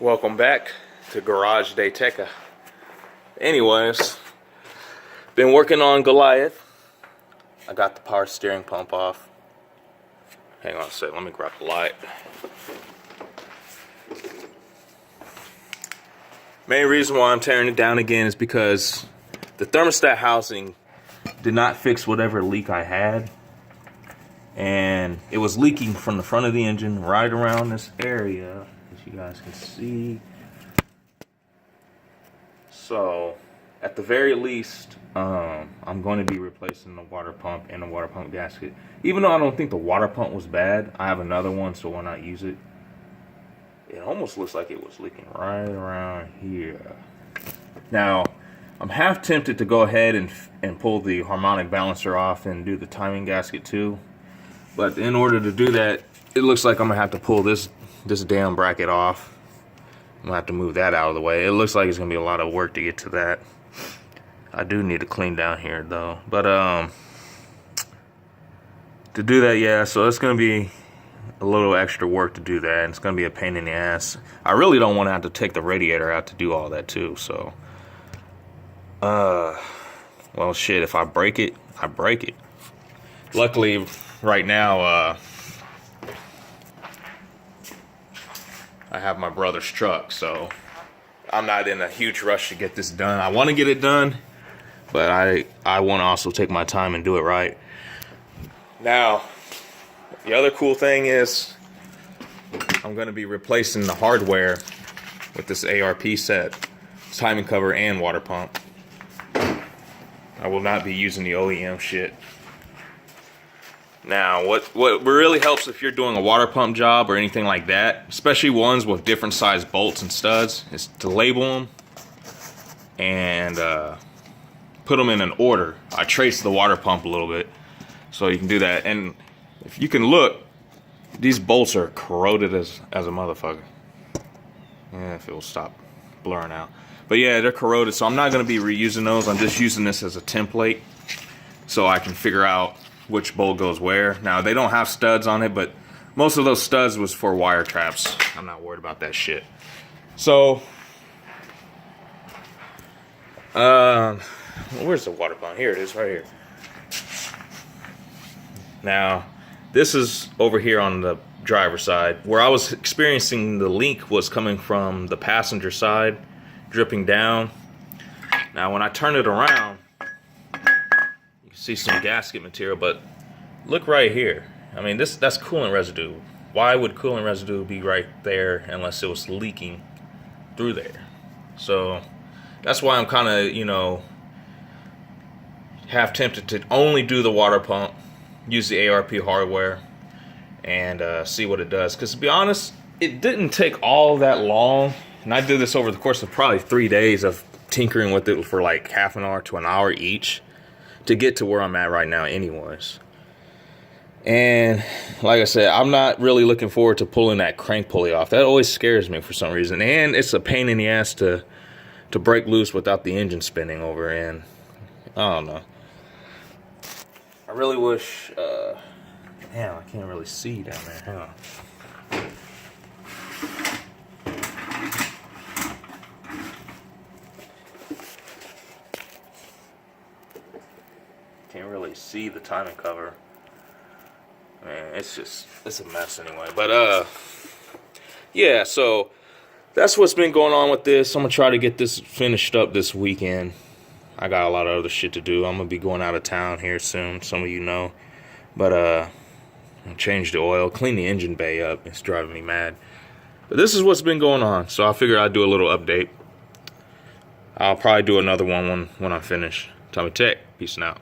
Welcome back to Garage Dayteka. Anyways, been working on Goliath. I got the power steering pump off. Hang on a sec, let me grab the light. Main reason why I'm tearing it down again is because the thermostat housing did not fix whatever leak I had. And it was leaking from the front of the engine right around this area, as you guys can see. So, at the very least, I'm going to be replacing the water pump and the water pump gasket. Even though I don't think the water pump was bad, I have another one, so why not use it? It almost looks like it was leaking right around here. Now, I'm half tempted to go ahead and pull the harmonic balancer off and do the timing gasket too. But in order to do that, it looks like I'm gonna have to pull this damn bracket off. I'm gonna have to move that out of the way. It looks like it's gonna be a lot of work to get to that. I do need to clean down here though. But to do that, yeah, so it's gonna be a little extra work to do that, and it's gonna be a pain in the ass. I really don't want to have to take the radiator out to do all that too, so well shit, if I break it, I break it. Luckily right now I have my brother's truck, so I'm not in a huge rush to get this done. I want to get it done, but I want to also take my time and do it right. Now, the other cool thing is I'm going to be replacing the hardware with this ARP set, timing cover and water pump. I will not be using the OEM shit. Now, what really helps if you're doing a water pump job or anything like that, especially ones with different size bolts and studs, is to label them and put them in an order. I trace the water pump a little bit, so you can do that. And if you can look, these bolts are corroded as a motherfucker. Yeah, if it will stop blurring out. But yeah, they're corroded, so I'm not going to be reusing those. I'm just using this as a template so I can figure out which bolt goes where. Now, they don't have studs on it, but most of those studs was for wire traps. I'm not worried about that shit. So, where's the water pump? Here it is, right here. Now, this is over here on the driver's side. Where I was experiencing the leak was coming from the passenger side, dripping down. Now, when I turn it around, see some gasket material, but look right here. I mean, that's coolant residue. Why would coolant residue be right there unless it was leaking through there? So that's why I'm kind of, you know, half tempted to only do the water pump, use the ARP hardware, and see what it does. Because to be honest, it didn't take all that long, and I did this over the course of probably 3 days of tinkering with it for like half an hour to an hour each to get to where I'm at right now anyways. And like I said, I'm not really looking forward to pulling that crank pulley off. That always scares me for some reason, and it's a pain in the ass to break loose without the engine spinning over. And I don't know, I really wish damn, I can't really see down there. Hang on. Can't really see the timing cover. Man, it's a mess anyway. But yeah, so that's what's been going on with this. I'm gonna try to get this finished up this weekend. I got a lot of other shit to do. I'm gonna be going out of town here soon, some of you know. But change the oil, clean the engine bay up. It's driving me mad. But this is what's been going on, so I figured I'd do a little update. I'll probably do another one when I'm finished. Tommy Tech, peace out.